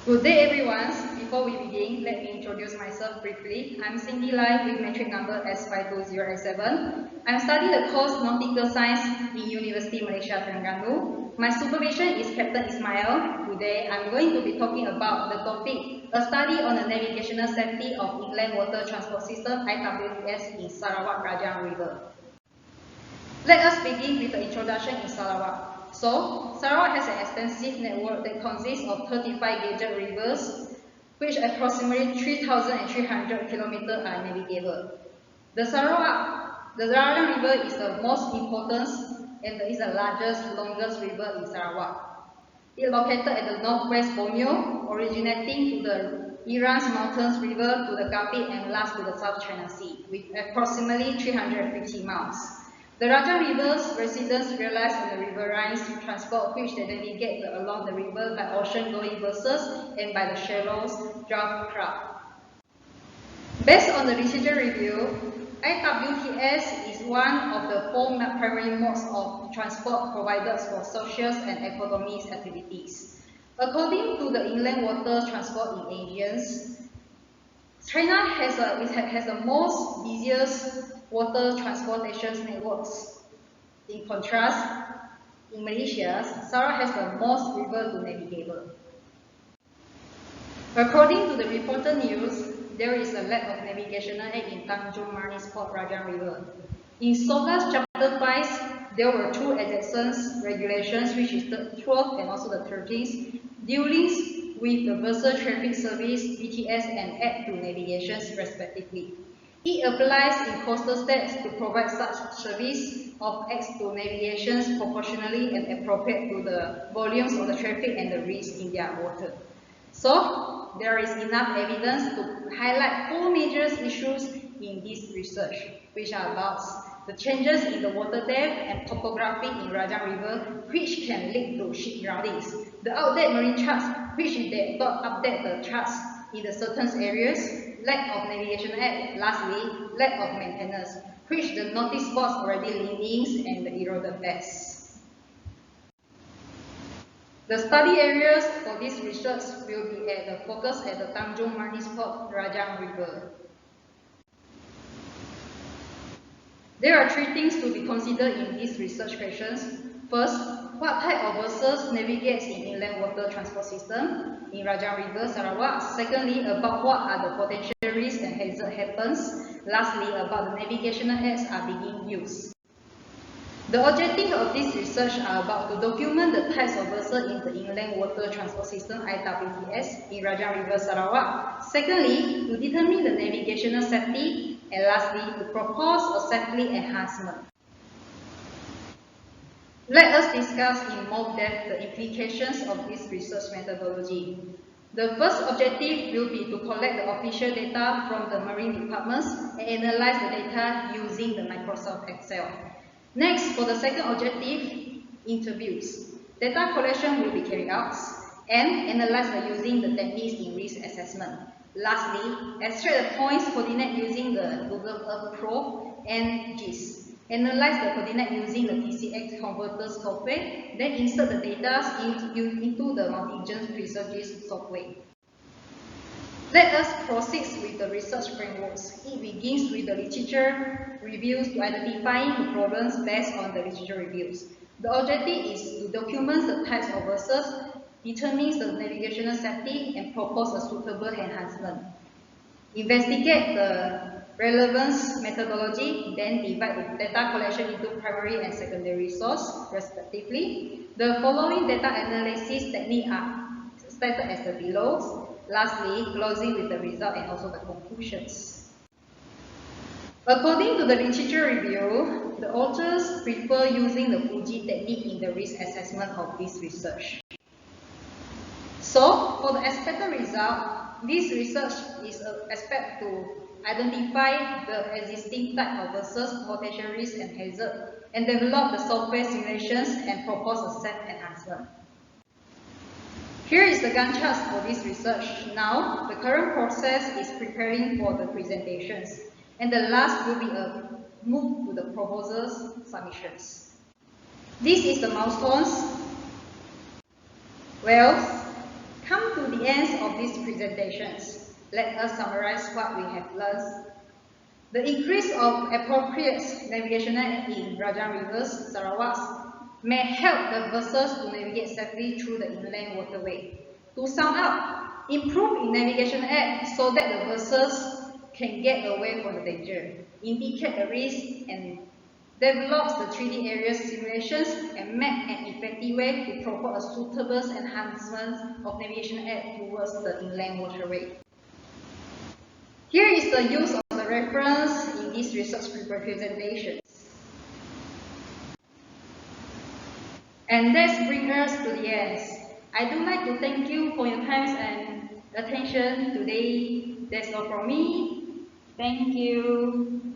Good day everyone. Before we begin, let me introduce myself briefly. I'm Cindy Lai with metric number S52087. I'm studying the course Nautical Science in University Malaysia Terengganu. My supervision is Captain Ismail. Today, I'm going to be talking about the topic, a study on the navigational safety of inland water transport system IWTS in Sarawak Rajang River. Let us begin with the introduction in Sarawak. So, Sarawak has an extensive network that consists of 35 gauge rivers, which approximately 3,300 kilometers are navigable. The Rajang River is the most important and is the largest, longest river in Sarawak. It is located at the northwest Borneo, originating to the Iran's Mountains River to the Gulf and last to the South China Sea, with approximately 350 miles. The Rajang River's residents rely on the riverines transport which they navigate along the river by ocean-going vessels and by the shallow draft craft. Based on the literature review, IWTS is one of the four primary modes of transport provided for social and economic activities. According to the inland water transport in Asians, China has the most busiest water transportation networks. In contrast, in Malaysia, Sarawak has the most river to navigable. According to the reported news, there is a lack of navigational aid in Tanjung Manis Port Rajang River. In SOLAS Chapter 5, there were two adjacent regulations, which is the 12th and also the 13th, dealing with the Vessel Traffic Service, BTS, and Aid to Navigation, respectively. It applies in coastal states to provide such service of acts to navigation proportionally and appropriate to the volumes of the traffic and the risk in their water. So, there is enough evidence to highlight four major issues in this research, which are about the changes in the water depth and topography in Rajang River, which can lead to ship groundings, the outdated marine charts, which they don't update the charts in the certain areas, lack of navigation aid, lastly, lack of maintenance, which the notice boards already leanings and the eroded beds. The study areas for this research will be at the focus at the Tanjung Manis Port Rajang River. There are three things to be considered in these research questions. First, what type of vessels navigates in inland water transport system in Rajang River, Sarawak? Secondly, about what are the potential risks and hazard happens? Lastly, about the navigational aids are being used. The objective of this research are about to document the types of vessels in the inland water transport system IWTS in Rajang River, Sarawak. Secondly, to determine the navigational safety, and lastly, to propose a safety enhancement. Let us discuss in more depth the implications of this research methodology. The first objective will be to collect the official data from the marine departments and analyze the data using the Microsoft Excel. Next, for the second objective, interviews. Data collection will be carried out and analyzed using the techniques in risk assessment. Lastly, extract the points coordinate using the Google Earth Pro and GIS. Analyze the coordinate using the TCX converter software, then insert the data into the multi-gen research software. Let us proceed with the research frameworks. It begins with the literature reviews to identify the problems based on the literature reviews. The objective is to document the types of vessels, determine the navigational safety, and propose a suitable enhancement. Investigate the relevance methodology, then divide the data collection into primary and secondary source, respectively. The following data analysis techniques are stated as the below. Lastly, closing with the result and also the conclusions. According to the literature review, the authors prefer using the Fuji technique in the risk assessment of this research. So, for the expected result, this research is expected to identify the existing type of vessels, potential risks and hazards, and develop the software simulations and propose a safe enhancement. Here is the Gantt chart for this research. Now, the current process is preparing for the presentations, and the last will be a move to the proposals submissions. This is the milestones. Well, come come to the end of these presentations. Let us summarize what we have learned. The increase of appropriate navigation in Rajang Rivers, Sarawak, may help the vessels to navigate safely through the inland waterway. To sum up, improve in navigation aid so that the vessels can get away from the danger, indicate the risk, and develops the 3D area simulations and map an effective way to propose a suitable enhancement of navigation aid towards the inland waterway. Here is the use of the reference in this research presentation. And that brings us to the end. I do like to thank you for your time and attention today. That's all from me. Thank you.